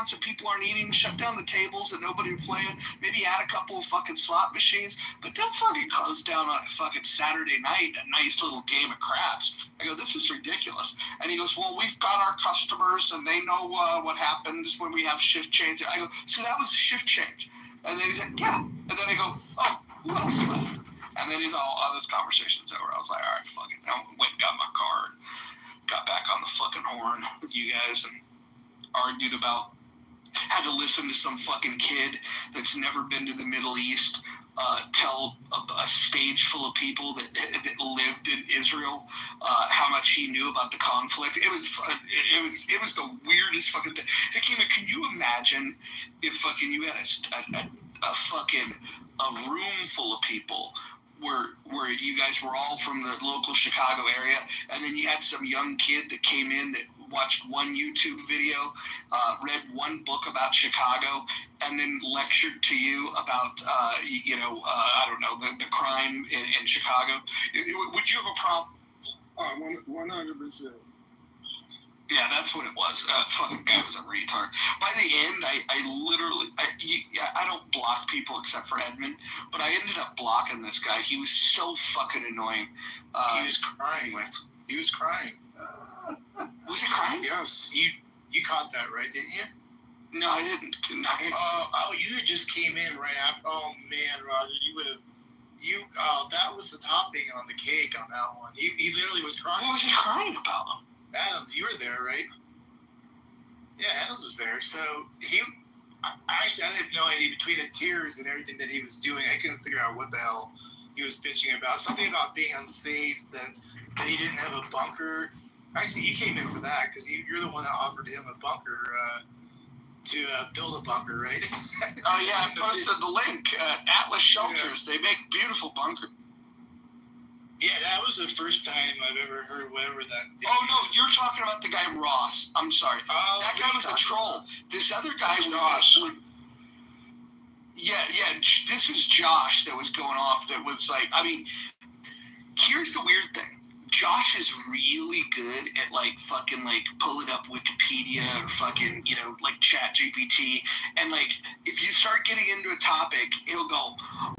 restaurants that people aren't eating, shut down the tables that nobody playing, maybe add a couple of fucking slot machines, but don't fucking close down on a fucking Saturday night a nice little game of craps. I go, this is ridiculous. And he goes, well, we've got our customers and they know what happens when we have shift change. I go, so that was a shift change. And then he said, yeah. And then I go, oh, who else left? And then he's all this conversation's over. I was like, all right, fuck it. I went and got my car and got back on the fucking horn with you guys and argued about, had to listen to some fucking kid that's never been to the Middle East tell a stage full of people that lived in Israel how much he knew about the conflict. It was the weirdest fucking thing. Hakima, can you imagine if fucking you had a fucking room full of people where you guys were all from the local Chicago area, and then you had some young kid that came in that watched one YouTube video, read one book about Chicago, and then lectured to you about, I don't know, the crime in Chicago. Would you have a problem? 100%. Yeah, that's what it was. Fucking guy was a retard. By the end, I don't block people except for Edmund, but I ended up blocking this guy. He was so fucking annoying. He was crying. He was crying. Was he crying? Yes. You caught that, right? Didn't you? No, I didn't. You had just came in right after. Oh man, Roger, you would have. That was the topping on the cake on that one. He literally was crying. What was he crying about? Adams, you were there, right? Yeah, Adams was there. So I didn't know any between the tears and everything that he was doing. I couldn't figure out what the hell he was bitching about. Something about being unsafe, that he didn't have a bunker. Actually, you came in for that because you're the one that offered him a bunker to build a bunker, right? Oh yeah, I posted the link. Atlas Shelters. Yeah. They make beautiful bunkers. Yeah, that was the first time I've ever heard whatever that. Oh no, you're talking about the guy Ross. I'm sorry. That guy was a troll. About? This other guy was Josh. Yeah. This is Josh that was going off. That was like, I mean, here's the weird thing. Josh is really good at like fucking like pulling up Wikipedia or fucking, like Chat GPT. And like, if you start getting into a topic, he'll go,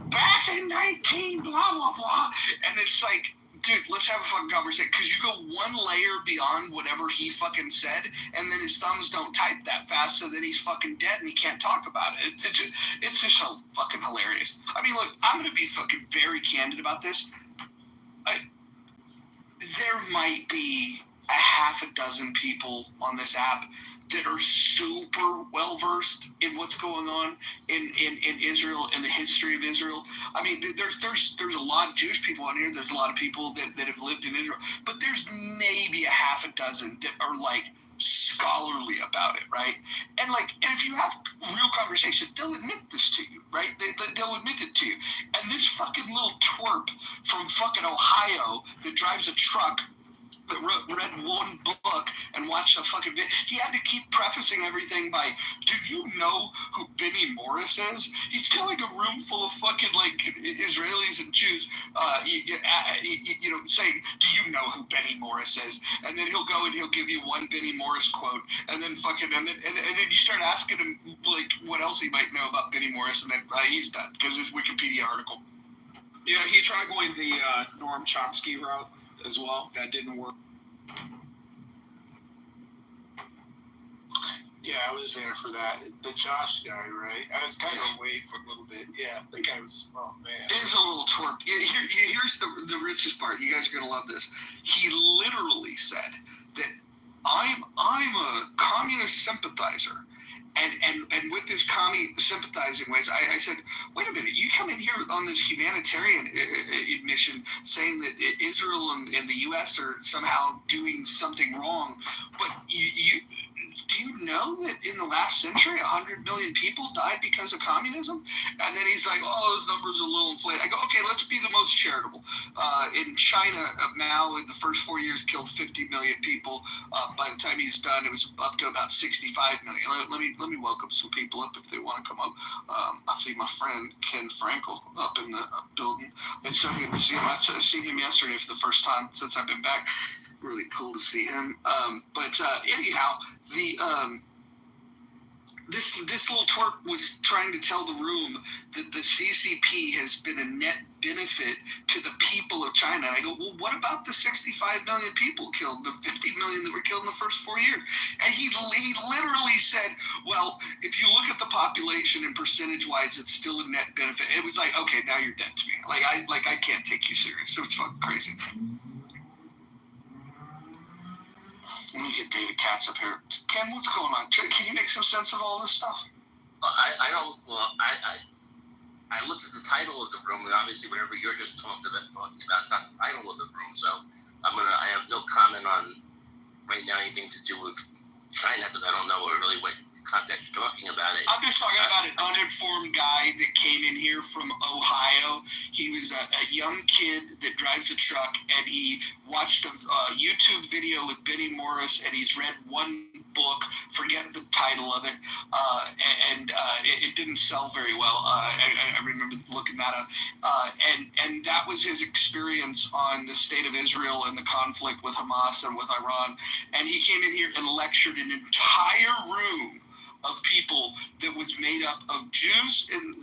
back in 19, blah, blah, blah. And it's like, dude, let's have a fucking conversation. Because you go one layer beyond whatever he fucking said, and then his thumbs don't type that fast, so then he's fucking dead and he can't talk about it. It's just so fucking hilarious. I mean, look, I'm going to be fucking very candid about this. There might be a half a dozen people on this app that are super well-versed in what's going on in Israel and the history of Israel. I mean, there's a lot of Jewish people on here. There's a lot of people that have lived in Israel. But there's maybe a half a dozen that are, like, scholarly about it, right? And if you have real conversation, they'll admit this to you, right? They'll admit it to you. And this fucking little twerp from fucking Ohio that drives a truck that read one book and watched a fucking video. He had to keep prefacing everything by, do you know who Benny Morris is? He's telling a room full of fucking, like, Israelis and Jews, saying, do you know who Benny Morris is? And then he'll go and he'll give you one Benny Morris quote, and then fucking, and then you start asking him, like, what else he might know about Benny Morris, and then he's done, because his Wikipedia article. Yeah, he tried going the Noam Chomsky route as well. That didn't work. Yeah, I was there for that. The Josh guy, right? I was kind of away for a little bit. Yeah, the guy was, oh man. It was a little twerp. Here's the richest part. You guys are going to love this. He literally said that I'm a communist sympathizer. And with this commie sympathizing ways, I said, wait a minute, you come in here on this humanitarian mission saying that Israel and the U.S. are somehow doing something wrong, but do you know that in the last century 100 million people died because of communism? And then he's like, oh, those numbers are a little inflated. I go, okay, let's be the most charitable. In China, Mao in the first 4 years killed 50 million people. By the time he's done, it was up to about 65 million. Let me welcome some people up if they want to come up. I see my friend Ken Frankel up in the building. It's so good to see him. I've seen him yesterday for the first time since I've been back. Really cool to see him. But anyhow, this little twerp was trying to tell the room that the CCP has been a net benefit to the people of China. And I go, well, what about the 65 million people killed, the 50 million that were killed in the first 4 years? And he literally said, well, if you look at the population and percentage-wise, it's still a net benefit. It was like, okay, now you're dead to me. I can't take you serious. So it's fucking crazy. Let me get David Katz up here. Ken, what's going on? Can you make some sense of all this stuff? I don't. Well, I looked at the title of the room, and obviously, whatever you're just talking about, it's not the title of the room. So I have no comment on right now anything to do with China because I don't know really what context you're talking about it. I'm just talking about an uninformed guy that came in here from Ohio. He was a young kid that drives a truck, and he watched a YouTube video with Benny Morris, and he's read one book, forget the title of it, and it didn't sell very well. I remember looking that up. And that was his experience on the state of Israel and the conflict with Hamas and with Iran. And he came in here and lectured an entire room of people that was made up of Jews and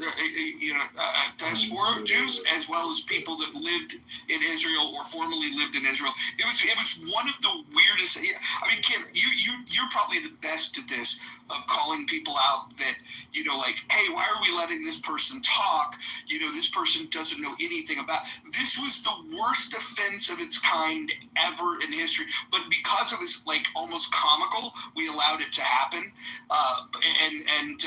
diaspora Jews, as well as people that lived in Israel or formerly lived in Israel. It was one of the weirdest. I mean, Kim, you're probably the best at this, of calling people out that, hey, why are we letting this person talk? This person doesn't know anything about. This was the worst offense of its kind ever in history. But because it was almost comical, we allowed it to happen. And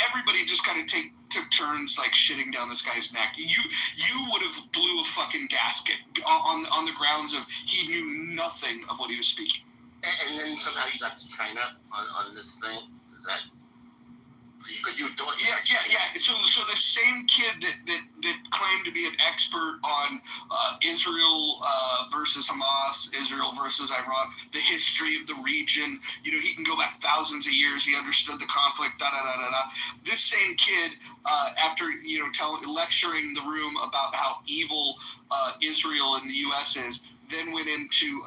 everybody just kind of took turns shitting down this guy's neck. You would have blew a fucking gasket on the grounds of he knew nothing of what he was speaking. And then somehow you got to China on this thing. Is that because you were talking? Yeah. So the same kid that claimed to be an expert on Israel versus Hamas, Israel versus Iran, the history of the region. He can go back thousands of years. He understood the conflict. This same kid, after lecturing the room about how evil Israel and the U.S. is, then went into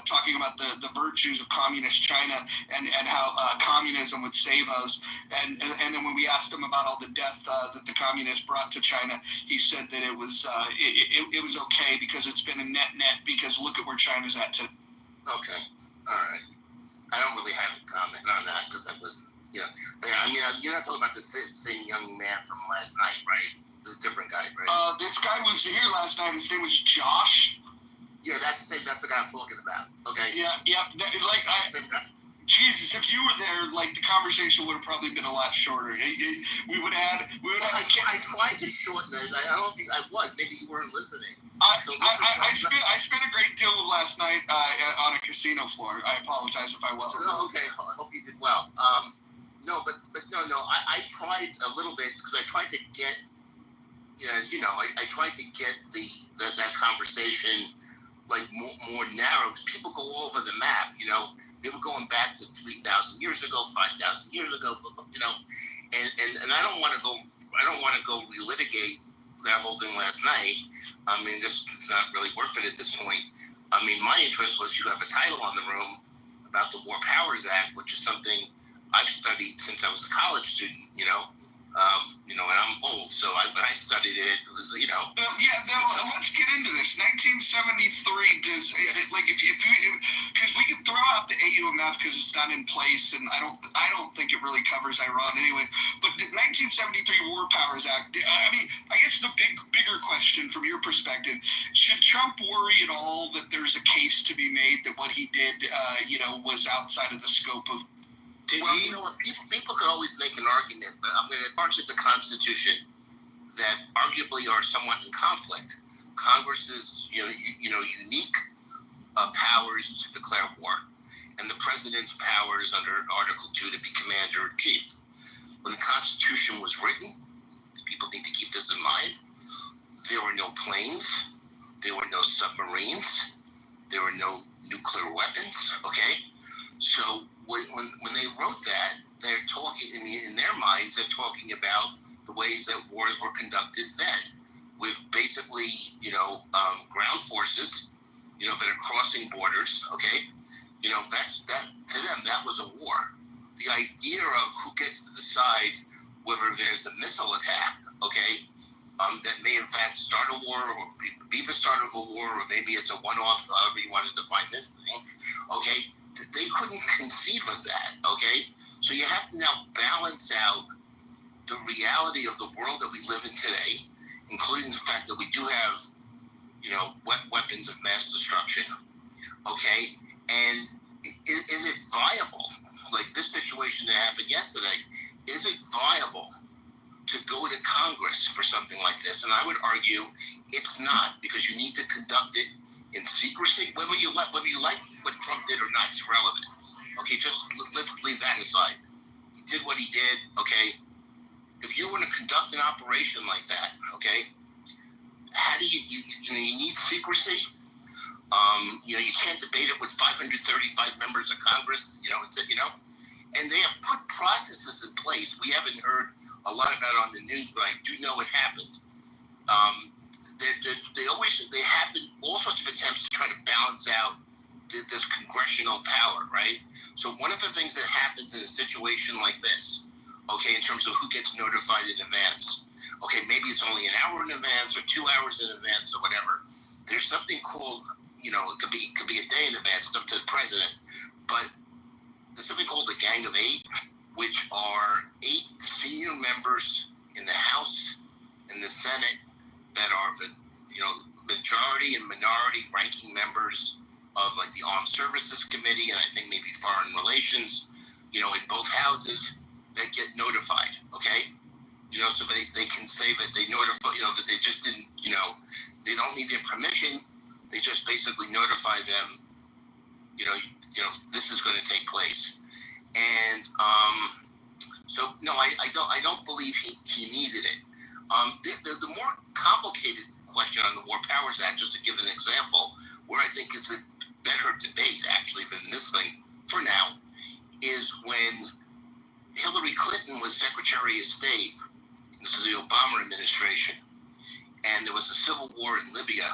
talking about the virtues of communist China and how communism would save us. And then when we asked him about all the death that the communists brought to China, he said that it was okay because it's been a net because look at where China's at today. Okay, all right. I don't really have a comment on that because I was, I mean, you're not talking about the same young man from last night, right? This is a different guy, right? This guy was here last night. His name was Josh. Yeah, that's the guy I'm talking about. Okay. Yeah. Jesus, if you were there, the conversation would have probably been a lot shorter. We would have. I tried to shorten it. I don't think I was. Maybe you weren't listening. I spent a great deal of last night on a casino floor. I apologize if I wasn't. Oh, okay. I hope you did well. No. I tried a little bit because I tried to get. As you know, I tried to get that conversation more narrow because people go all over the map. They were going back to 3,000 years ago, 5,000 years ago. And I don't want to go. I don't want to go relitigate that whole thing last night. I mean, it's not really worth it at this point. I mean, my interest was you have a title on the room about the War Powers Act, which is something I've studied since I was a college student. And I'm old, so when I studied it, it was, let's get into this. 1973 does, because we can throw out the AUMF because it's not in place, and I don't think it really covers Iran anyway. But the 1973 War Powers Act, I mean, I guess the bigger question from your perspective, should Trump worry at all that there's a case to be made that what he did, was outside of the scope of. Well, people could always make an argument, but I'm going to parts of the Constitution that arguably are somewhat in conflict. Congress's, unique powers to declare war, and the president's powers under Article 2 to be commander-in-chief. When the Constitution was written, people need to keep this in mind, there were no planes, there were no submarines, there were no nuclear weapons, okay? So when they wrote that, they're talking, in their minds, they're talking about the ways that wars were conducted then, with basically, ground forces, that are crossing borders, okay? That to them, that was a war. The idea of who gets to decide whether there's a missile attack, okay, that may in fact start a war or be the start of a war, or maybe it's a one-off, however you want to define this thing, okay, they couldn't conceive of that, okay? So you have to now balance out the reality of the world that we live in today, including the fact that we do have, weapons of mass destruction, okay? And is it viable? Like this situation that happened yesterday, is it viable to go to Congress for something like this? And I would argue it's not, because you need to conduct it in secrecy. Whether you like what Trump did or not is irrelevant. Okay, just let's leave that aside. He did what he did. Okay, if you were to conduct an operation like that, okay, how do you need secrecy. You can't debate it with 535 members of Congress. And they have put processes in place. We haven't heard a lot about it on the news, but I do know it happened. They have been all sorts of attempts to try to balance out this congressional power, right? So one of the things that happens in a situation like this, okay, in terms of who gets notified in advance, okay, maybe it's only an hour in advance or 2 hours in advance or whatever. There's something called, it could be a day in advance. It's up to the president, but there's something called the Gang of Eight, which are 8 senior members in the House and the Senate that are the majority and minority ranking members of like the Armed Services Committee and I think maybe Foreign Relations, in both houses that get notified. Okay, so they can say that they notify, that they just didn't, they don't need their permission. They just basically notify them, this is going to take place. And so no, I don't believe he needed it. The more complicated question on the War Powers Act, just to give an example, where I think it's a better debate actually than this thing for now, is when Hillary Clinton was Secretary of State. This is the Obama administration, and there was a civil war in Libya,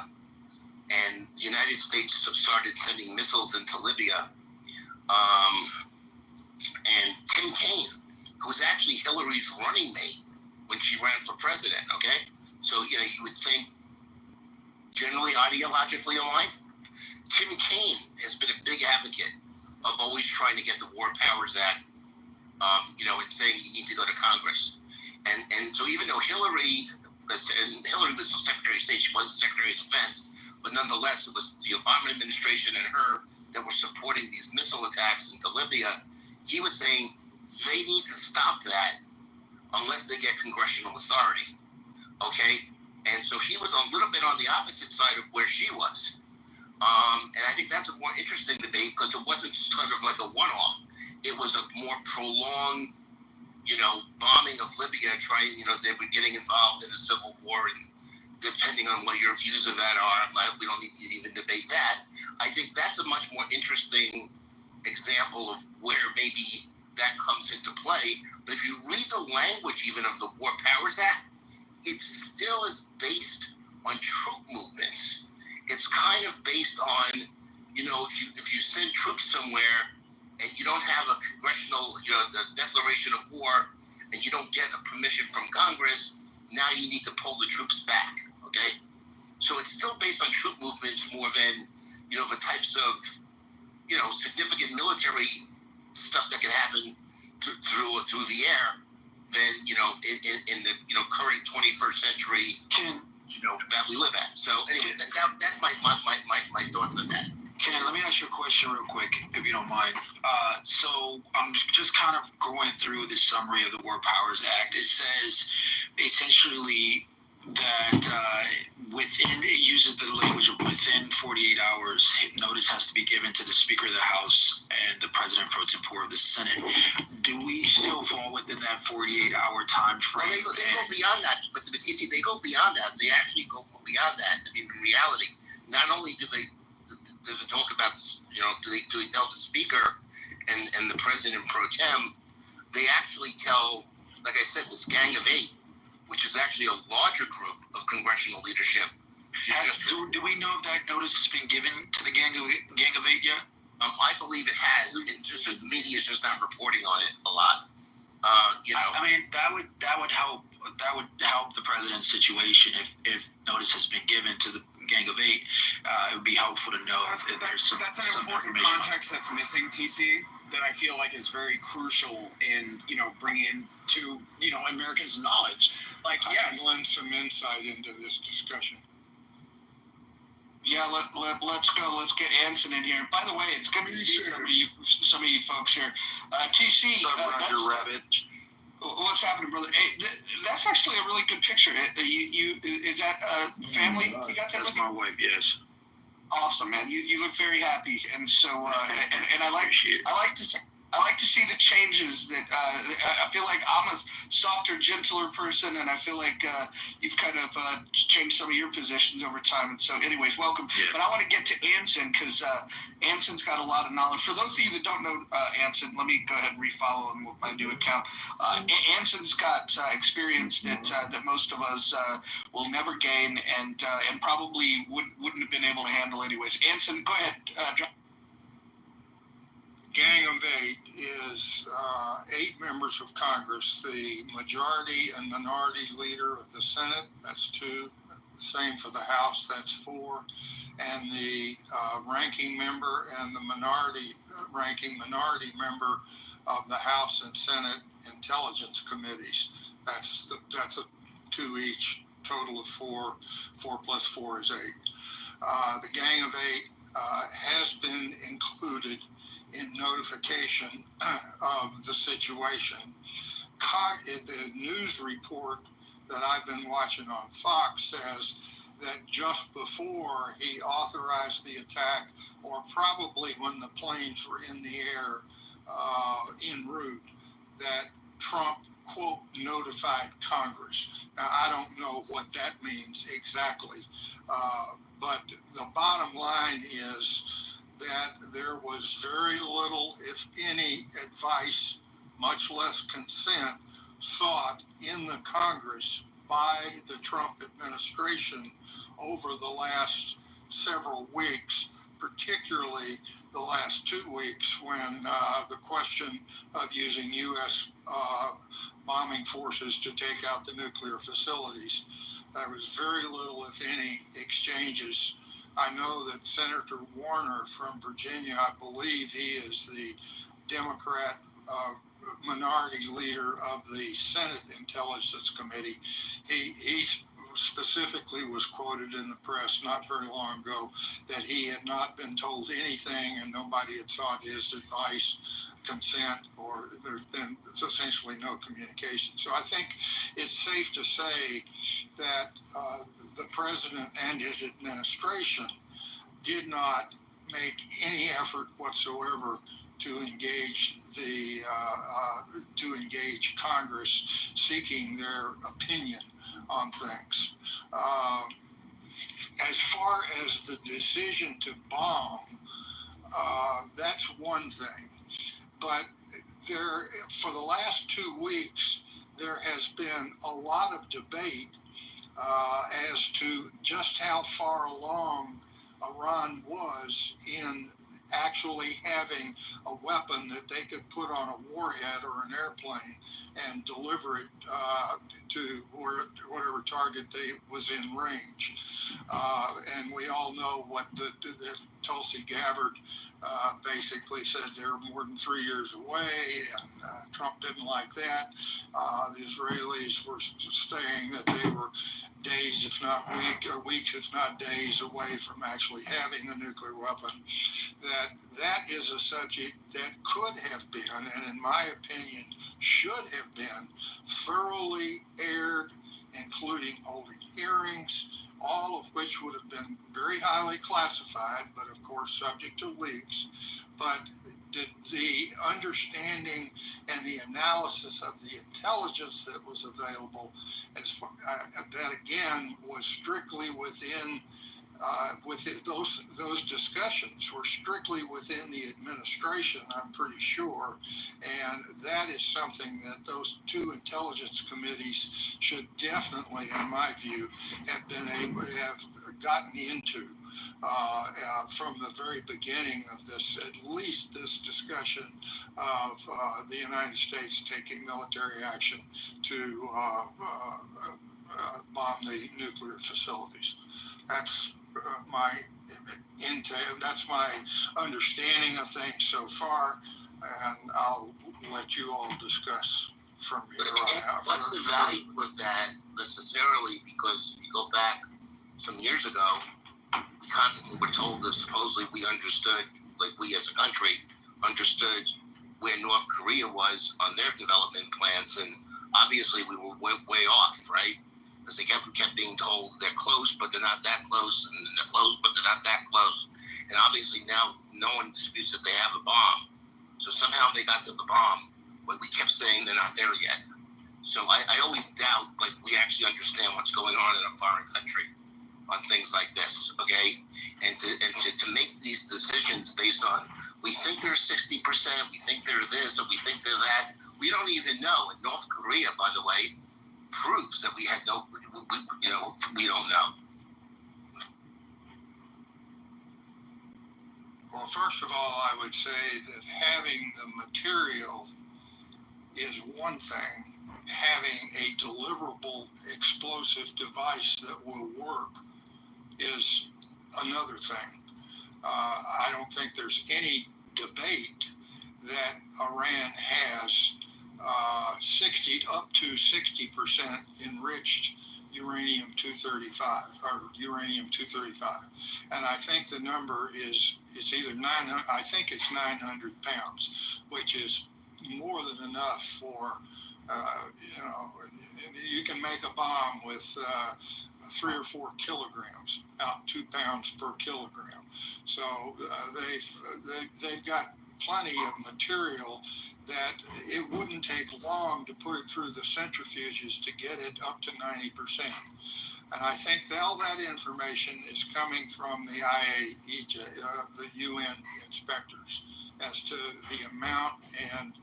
and the United States started sending missiles into Libya. And Tim Kaine, who was actually Hillary's running mate when she ran for president, okay? So, you would think generally ideologically aligned. Tim Kaine has been a big advocate of always trying to get the War Powers Act, and saying you need to go to Congress. And so even though Hillary was Secretary of State, she wasn't Secretary of Defense, but nonetheless it was the Obama administration and her that were supporting these missile attacks into Libya. He was saying they need to stop that unless they get congressional authority. Okay? And so he was a little bit on the opposite side of where she was. And I think that's a more interesting debate because it wasn't sort of like a one-off. It was a more prolonged, bombing of Libya, trying, they were getting involved in a civil war, and depending on what your views of that are, we don't need to even debate that. I think that's a much more interesting example of where maybe that comes into play. But if you read the language even of the War Powers Act, it still is based on troop movements. It's kind of based on, if you send troops somewhere and you don't have a congressional, the declaration of war, and you don't get a permission from Congress, now you need to pull the troops back, okay? So it's still based on troop movements more than, the types of, significant military stuff that can happen through the air than, in the current 21st century, that we live at. So anyway, that's my thoughts on that. Ken, let me ask you a question real quick, if you don't mind. So I'm just kind of going through the summary of the War Powers Act. It says essentially that it uses the language of within 48 hours, notice has to be given to the Speaker of the House and the President pro tempore of the Senate. Do we still fall within that 48-hour time frame? Well, they go beyond that, but you see, they go beyond that. They actually go beyond that. I mean, in reality, not only does it talk about, do they tell the Speaker and the President pro tem, they actually tell, like I said, this Gang of Eight, which is actually a larger group of congressional leadership. Do we know if that notice has been given to the Gang of Eight yet? I believe it has. And just the media is just not reporting on it a lot. that would help. That would help the president's situation if notice has been given to the Gang of Eight. It would be helpful to know if there's some. That's an some important information. context that's missing, TC. That I feel like is very crucial in bringing to Americans' knowledge. Like, I yes, can lend some insight into this discussion. Yeah, let's go. Let's get Anson in here. By the way, it's good to see some of you folks here. TC, what's happening, brother? Hey, that's actually a really good picture. Is that family? You got that? That's my wife. Yes. Awesome, man. You look very happy, and so and I like to see the changes that I feel like I'm a softer, gentler person, and I feel like you've kind of changed some of your positions over time. And so, anyways, welcome. Yeah. But I want to get to Anson because Anson's got a lot of knowledge. For those of you that don't know Anson, let me go ahead and refollow him with my new account. Anson's got experience that most of us will never gain, and probably wouldn't have been able to handle anyways. Anson, go ahead. Gang of Eight is 8 members of Congress, the majority and minority leader of the Senate, that's 2, the same for the House, that's 4, and the ranking member and the ranking minority member of the House and Senate Intelligence Committees. That's a 2 each, total of 4. 4 plus 4 is 8. The Gang of Eight has been included in notification of the situation. The news report that I've been watching on Fox says that just before he authorized the attack, or probably when the planes were in the air en route, that Trump, quote, notified Congress. Now, I don't know what that means exactly, but the bottom line is that there was very little, if any, advice, much less consent, sought in the Congress by the Trump administration over the last several weeks, particularly the last 2 weeks when the question of using U.S. Bombing forces to take out the nuclear facilities. There was very little, if any, exchanges. I know that Senator Warner from Virginia, I believe he is the Democrat minority leader of the Senate Intelligence Committee. He specifically was quoted in the press not very long ago that he had not been told anything and nobody had sought his advice, consent, or there's been essentially no communication. So I think it's safe to say that the president and his administration did not make any effort whatsoever to engage Congress seeking their opinion on things. As far as the decision to bomb, that's one thing. But for the last 2 weeks, there has been a lot of debate as to just how far along Iran was in actually having a weapon that they could put on a warhead or an airplane and deliver it to whatever target was in range. And we all know what the Tulsi Gabbard basically said they're more than 3 years away, and Trump didn't like that. The Israelis were saying that they were days, if not weeks, or weeks, if not days away from actually having a nuclear weapon. That is a subject that could have been, and in my opinion, should have been thoroughly aired, including holding hearings, all of which would have been very highly classified, but of course subject to leaks. But the understanding and the analysis of the intelligence that was available, that again was strictly within those discussions were strictly within the administration, I'm pretty sure, and that is something that those 2 intelligence committees should definitely, in my view, have gotten into. from the very beginning of this, at least this discussion of the United States taking military action to bomb the nuclear facilities. That's my that's my understanding of things so far, and I'll let you all discuss from here on out. What's the value with that necessarily? Because you go back some years ago, we constantly were told that supposedly we understood, like we as a country understood where North Korea was on their development plans, and obviously we were way off, right? Because they kept being told they're close, but they're not that close, and they're close, but they're not that close. And obviously now no one disputes that they have a bomb. So somehow they got to the bomb, but we kept saying they're not there yet. So I always doubt, like, we actually understand what's going on in a foreign country on things like this, okay? And to make these decisions based on, we think they're 60%, we think they're this, or we think they're that. We don't even know. And North Korea, by the way, proves that we had no, we don't know. Well, first of all, I would say that having the material is one thing. Having a deliverable explosive device that will work is another thing. I don't think there's any debate that Iran has 60 up to 60% enriched uranium-235 or uranium-235, and I think the number is it's either 900. I think it's 900 pounds, which is more than enough for you can make a bomb with 3 or 4 kilograms, about 2 pounds per kilogram. So they've got plenty of material that it wouldn't take long to put it through the centrifuges to get it up to 90%. And I think all that information is coming from the IAEA, the UN inspectors, as to the amount and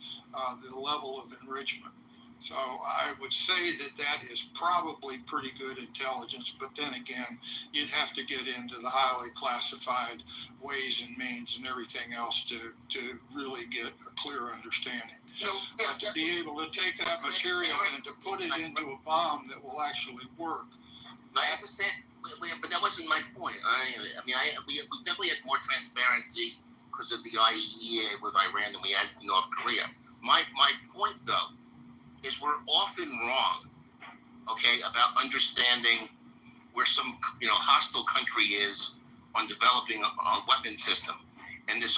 the level of enrichment. So I would say that is probably pretty good intelligence, but then again, you'd have to get into the highly classified ways and means and everything else to really get a clear understanding. But to be able to take that material and to put it into a bomb that will actually work. I understand, but that wasn't my point. We definitely had more transparency because of the IAEA with Iran than we had in North Korea. My point, though, is we're often wrong, okay, about understanding where some hostile country is on developing a weapon system, and this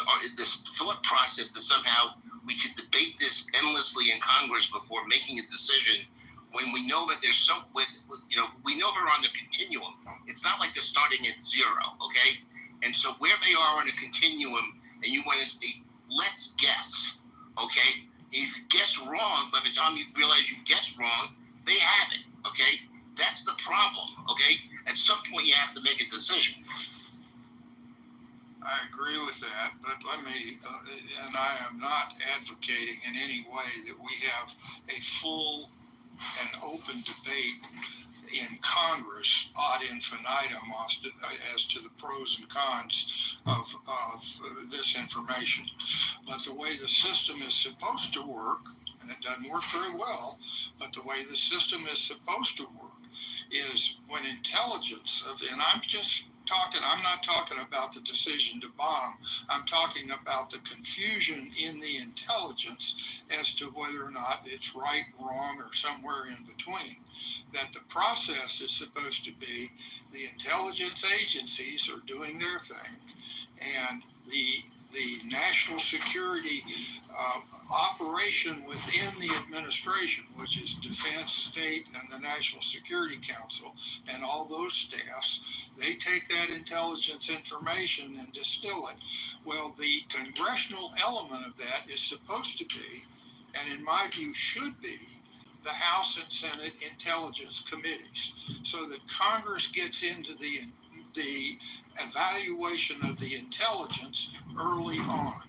thought process that somehow we could debate this endlessly in Congress before making a decision when we know that there's we know they're on the continuum. It's not like they're starting at zero, okay? And so where they are on a continuum, and you want to say, let's guess, okay? If you guess wrong, by the time you realize you guessed wrong, they have it, okay? That's the problem, okay? At some point, you have to make a decision. I agree with that, but let me, and I am not advocating in any way that we have a full and open debate in Congress ad infinitum as to the pros and cons of this information. But the way the system is supposed to work, and it doesn't work very well, but the way the system is supposed to work is when intelligence and I'm not talking about the decision to bomb. I'm talking about the confusion in the intelligence as to whether or not it's right, wrong, or somewhere in between. That the process is supposed to be the intelligence agencies are doing their thing, and the national security operation within the administration, which is Defense, State, and the National Security Council, and all those staffs, they take that intelligence information and distill it. Well, the congressional element of that is supposed to be, and in my view should be, the House and Senate Intelligence Committees, so that Congress gets into the evaluation of the intelligence early on.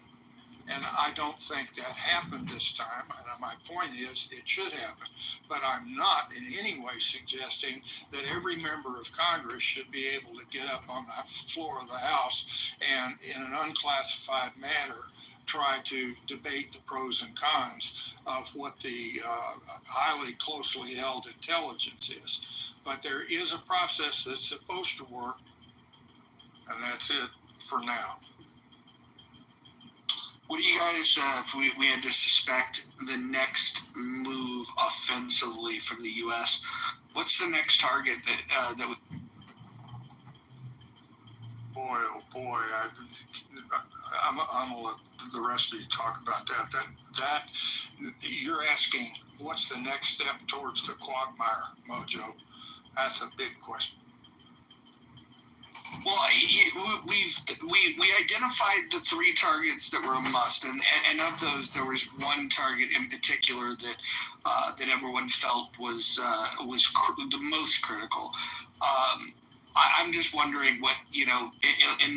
And I don't think that happened this time. And my point is, it should happen. But I'm not in any way suggesting that every member of Congress should be able to get up on the floor of the House and, in an unclassified manner, try to debate the pros and cons of what the highly closely held intelligence is. But there is a process that's supposed to work, and that's it for now. What do you guys, if we had to suspect the next move offensively from the U.S., what's the next target that would... Boy, oh boy, I'm gonna let the rest of you talk about that. That you're asking, what's the next step towards the quagmire, Mojo? That's a big question. Well, we identified the 3 targets that were a must, and of those, there was one target in particular that everyone felt was the most critical. I'm just wondering what, in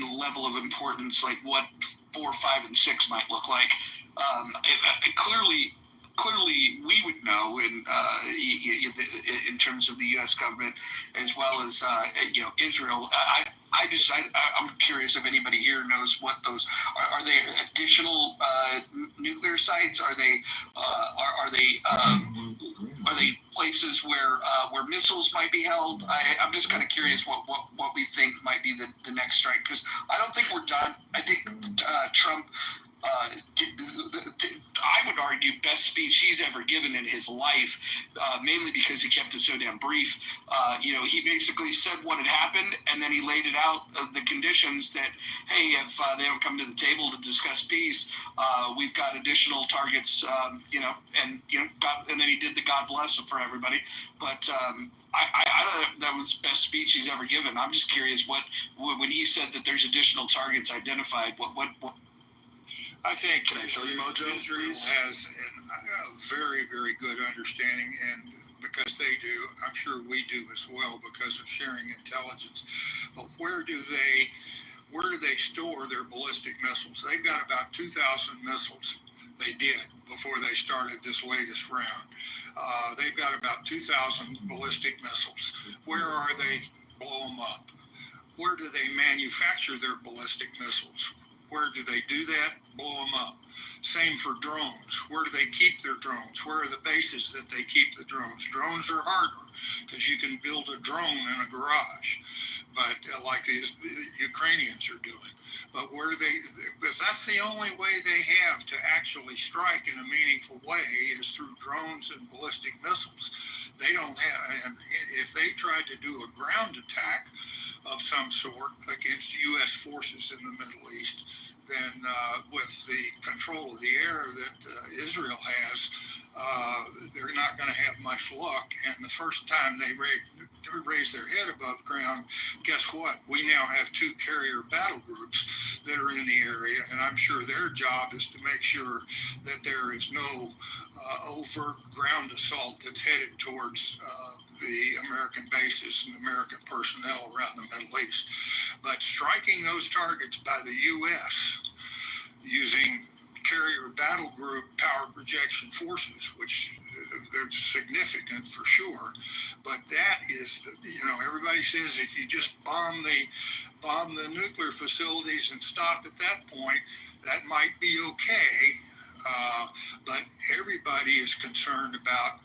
the level of importance, like what 4, 5, and 6 might look like. Clearly, we would know in terms of the U.S. government, as well as Israel. I'm curious if anybody here knows what those are. They additional nuclear sites? Are they places where missiles might be held? I'm just kind of curious what we think might be the next strike, because I don't think we're done. I think Trump. I would argue best speech he's ever given in his life, mainly because he kept it so damn brief. He basically said what had happened, and then he laid it out, the conditions that, hey, if they don't come to the table to discuss peace, we've got additional targets, God, and then he did the God bless for everybody. But I that was best speech he's ever given. I'm just curious when he said that there's additional targets identified, what I think, can I tell you, Mojo, Israel please? has a very, very good understanding, and because they do, I'm sure we do as well, because of sharing intelligence. But where do they store their ballistic missiles? They've got about 2,000 missiles. They did before they started this latest round. They've got about 2,000 ballistic missiles. Where are they? Blow them up. Where do they manufacture their ballistic missiles? Where do they do that? Blow them up. Same for drones. Where do they keep their drones? Where are the bases that they keep the drones? Drones are harder because you can build a drone in a garage, but like the Ukrainians are doing. But where do they? Because that's the only way they have to actually strike in a meaningful way is through drones and ballistic missiles. They don't have, and if they tried to do a ground attack of some sort against U.S. forces in the Middle East, then with the control of the air that Israel has, they're not going to have much luck. And the first time they raise their head above ground, guess what? We now have 2 carrier battle groups that are in the area, and I'm sure their job is to make sure that there is no overt ground assault that's headed towards the American bases and American personnel around the Middle East. But striking those targets by the U.S. using carrier battle group power projection forces, which they're significant for sure, but that is, everybody says if you just bomb the nuclear facilities and stop at that point, that might be okay. But everybody is concerned about,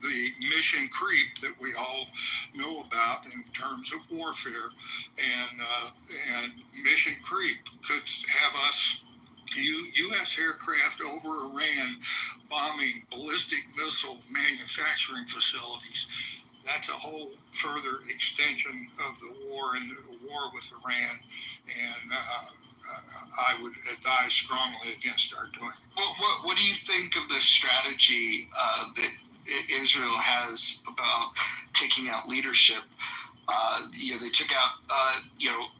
the mission creep that we all know about in terms of warfare, and mission creep could have us, U.S. aircraft over Iran bombing ballistic missile manufacturing facilities. That's a whole further extension of the war and the war with Iran, and I would advise strongly against our doing. What do you think of the strategy that Israel has about taking out leadership? They took out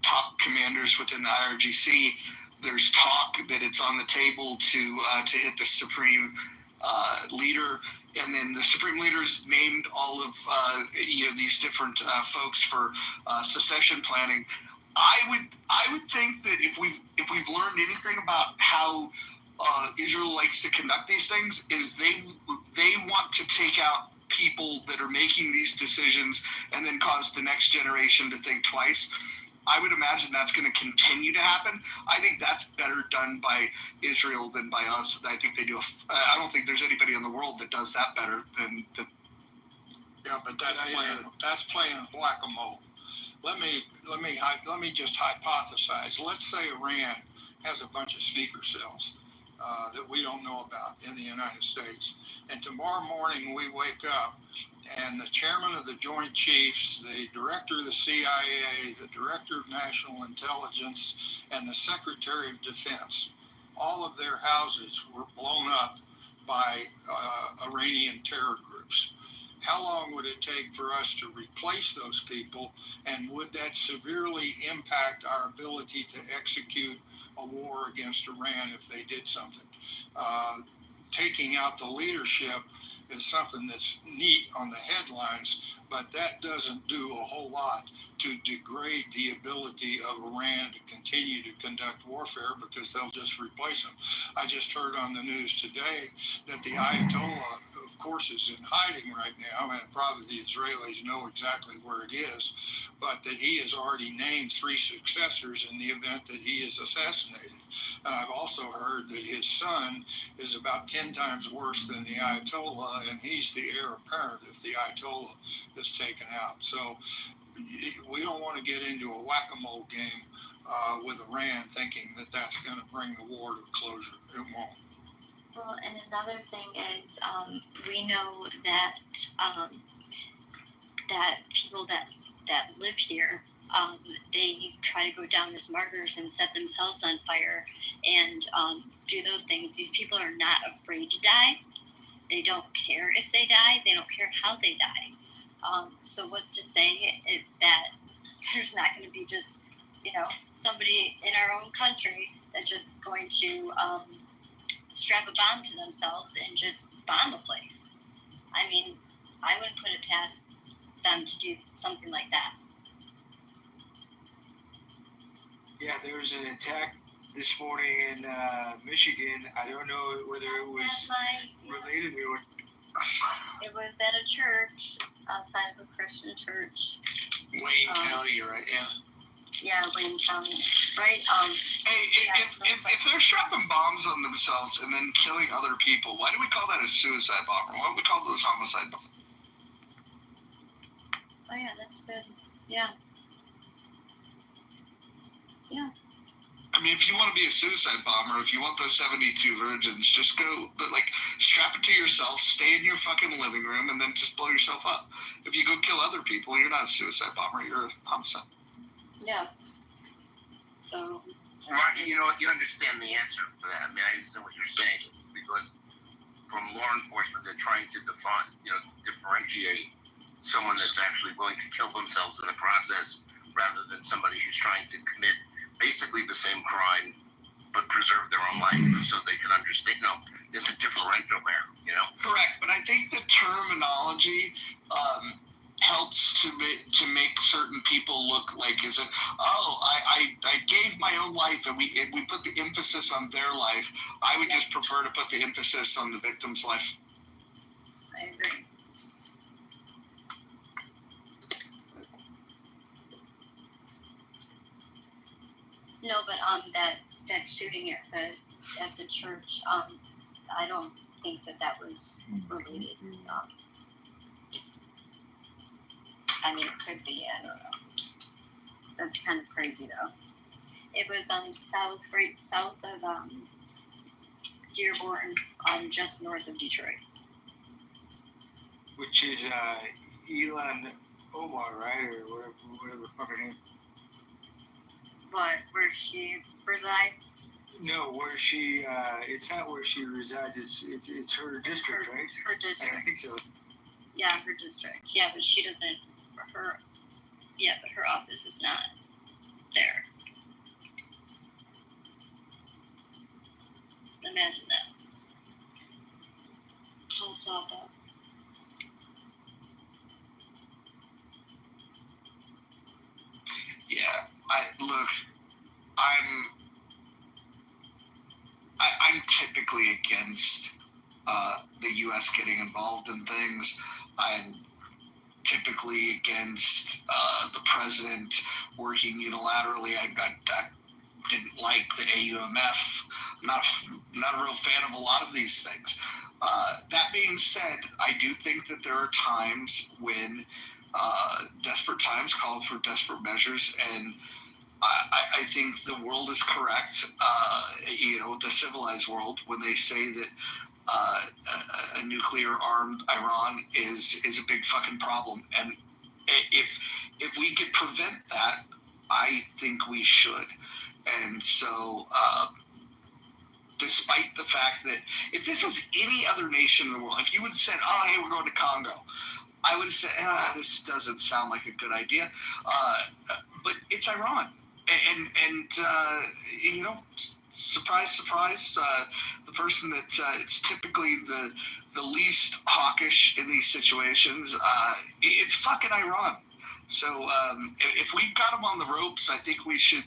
top commanders within the IRGC. There's talk that it's on the table to hit the supreme leader, and then the supreme leaders named all of these different folks for secession planning. I would think that if we've learned anything about how Israel likes to conduct these things, is they want to take out people that are making these decisions and then cause the next generation to think twice. I would imagine that's going to continue to happen. I think that's better done by Israel than by us. I think they do. I don't think there's anybody in the world that does that better than the. Yeah, but that's playing whack-a-mole. Let me just hypothesize. Let's say Iran has a bunch of sneaker cells that we don't know about in the United States, and tomorrow morning we wake up and the chairman of the Joint Chiefs, the director of the CIA, the director of National Intelligence, and the Secretary of Defense, all of their houses were blown up by Iranian terror groups. How long would it take for us to replace those people, and would that severely impact our ability to execute a war against Iran if they did something? Taking out the leadership is something that's neat on the headlines, but that doesn't do a whole lot to degrade the ability of Iran to continue to conduct warfare, because they'll just replace them. I just heard on the news today that the Ayatollah, of course, is in hiding right now, and probably the Israelis know exactly where it is, but that he has already named 3 successors in the event that he is assassinated. And I've also heard that his son is about 10 times worse than the Ayatollah, and he's the heir apparent if the Ayatollah is taken out. So we don't want to get into a whack-a-mole game with Iran thinking that that's going to bring the war to closure. It won't. Well, and another thing is, we know that that people that live here, they try to go down as martyrs and set themselves on fire and do those things. These people are not afraid to die. They don't care if they die. They don't care how they die. So what's to say that there's not going to be just, somebody in our own country that's just going to strap a bomb to themselves and just bomb a place? I mean, I wouldn't put it past them to do something like that. Yeah, there was an attack this morning in Michigan. I don't know whether it was related to it. It was at a church, outside of a Christian church. Wayne County, right? Yeah. Yeah, Wayne County, right? Hey, if they're strapping bombs on themselves and then killing other people, why do we call that a suicide bomber? Why do we call those homicide bombers? Oh yeah, that's good. Yeah. Yeah. I mean, if you want to be a suicide bomber, if you want those 72 virgins, just go, but strap it to yourself, stay in your fucking living room, and then just blow yourself up. If you go kill other people, you're not a suicide bomber, you're a homicide. Yeah. So. Roger, you understand the answer for that. I mean, I understand what you're saying, because from law enforcement, they're trying to differentiate someone that's actually going to kill themselves in the process, rather than somebody who's trying to commit basically the same crime but preserve their own life, so they can understand. There's a differential there, Correct, but I think the terminology helps to make certain people look like I gave my own life, and we put the emphasis on their life. I would just prefer to put the emphasis on the victim's life. I agree. No, but that shooting at the church, I don't think that was related. I mean, it could be. I don't know. That's kind of crazy, though. It was right south of Dearborn, just north of Detroit. Which is Elon Omar, right, or whatever the fuck her name. But where she resides? No, where she, it's not where she resides, it's her district, right? Her district. I think so. Yeah, her district. Yeah, but she doesn't, but her office is not there. Imagine that. How sad that. Yeah, I'm typically against the U.S. getting involved in things. I'm typically against the president working unilaterally. I didn't like the AUMF. I'm not a real fan of a lot of these things. That being said, I do think that there are times when desperate times call for desperate measures, and I think the world is correct, the civilized world, when they say that a nuclear-armed Iran is a big fucking problem. And if we could prevent that, I think we should. And so, despite the fact that if this was any other nation in the world, if you would have said, oh, hey, we're going to Congo, I would have said, this doesn't sound like a good idea. But it's Iran. And surprise, surprise, the person that it's typically the least hawkish in these situations, it's fucking Iran. So if we've got them on the ropes, I think we should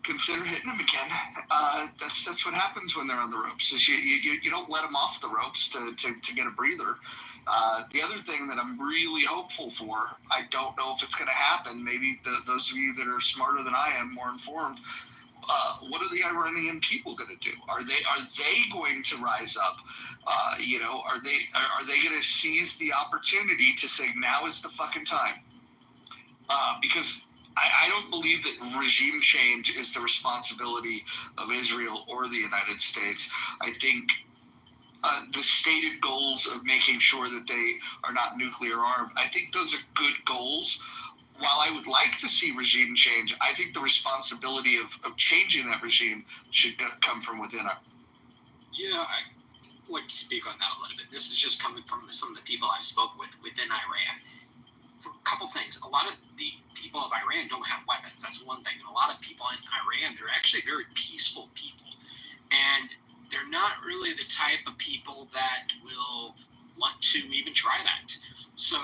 consider hitting them again. That's what happens when they're on the ropes. Is you don't let them off the ropes to get a breather. The other thing that I'm really hopeful for, I don't know if it's going to happen. Maybe those of you that are smarter than I am, more informed. What are the Iranian people going to do? Are they going to rise up? Are they going to seize the opportunity to say now is the fucking time? Because I don't believe that regime change is the responsibility of Israel or the United States. I think the stated goals of making sure that they are not nuclear armed, I think those are good goals. While I would like to see regime change, I think the responsibility of changing that regime should come from within it. Yeah, I'd like to speak on that a little bit. This is just coming from some of the people I spoke with within Iran. For a couple things. A lot of the people of Iran don't have weapons. That's one thing. And a lot of people in Iran, they're actually very peaceful people. And they're not really the type of people that will want to even try that. So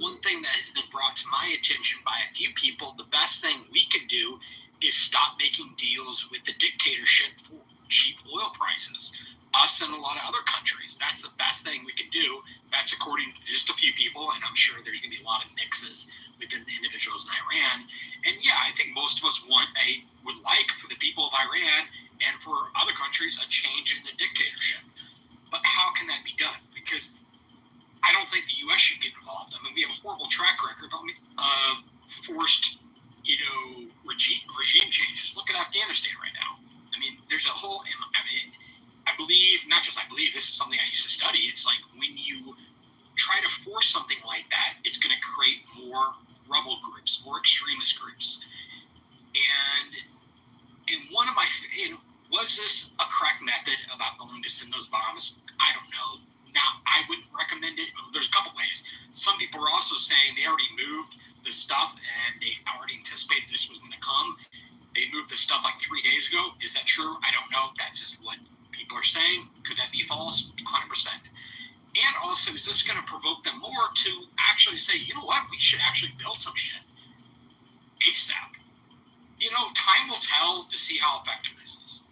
one thing that has been brought to my attention by a few people, the best thing we could do is stop making deals with the dictatorship for cheap oil prices. Us and a lot of other countries. That's the best thing we can do. That's according to just a few people, and I'm sure there's going to be a lot of mixes within the individuals in Iran. And yeah, I think most of us would like for the people of Iran and for other countries a change in the dictatorship. But how can that be done? Because I don't think the U.S. should get involved. I mean, we have a horrible track record of forced, regime changes. Look at Afghanistan right now. I mean, there's a whole. I believe this is something I used to study. It's like when you try to force something like that, it's going to create more rebel groups, more extremist groups. And was this a correct method about going to send those bombs? I don't know. Now, I wouldn't recommend it. There's a couple ways. Some people are also saying they already moved the stuff and they already anticipated this was going to come. They moved the stuff like 3 days ago. Is that true? I don't know. That's just what people are saying. Could that be false? 100%. And also, is this going to provoke them more to actually say, you know what, we should actually build some shit ASAP? Time will tell to see how effective this is.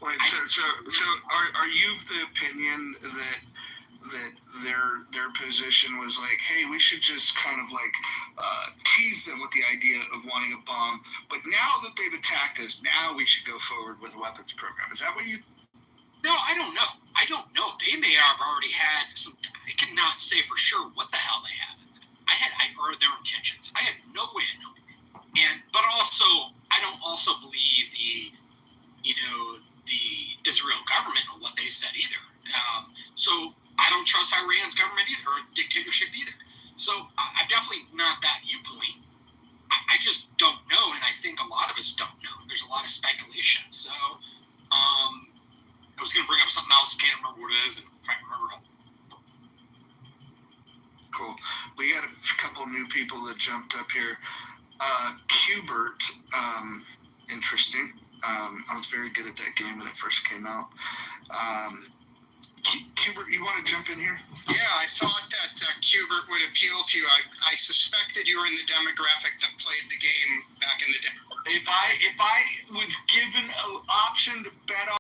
Wait, so are you of the opinion that their position was like, hey, we should just kind of like tease them with the idea of wanting a bomb, but now that they've attacked us, now we should go forward with a weapons program? Is that what you? No, I don't know. They may have already had some. I cannot say for sure what the hell they had. Or their intentions. I have no way of knowing. But also, I don't also believe the Israel government and what they said either. So I don't trust Iran's government either, or dictatorship either. So I'm definitely not that viewpoint. I just don't know, and I think a lot of us don't know. There's a lot of speculation. So I was going to bring up something else. I can't remember what it is, and if I remember it. Cool. We got a couple of new people that jumped up here. Qbert, interesting. I was very good at that game when it first came out. Qbert, you want to jump in here? Yeah, I thought that Qbert would appeal to you. I suspected you were in the demographic that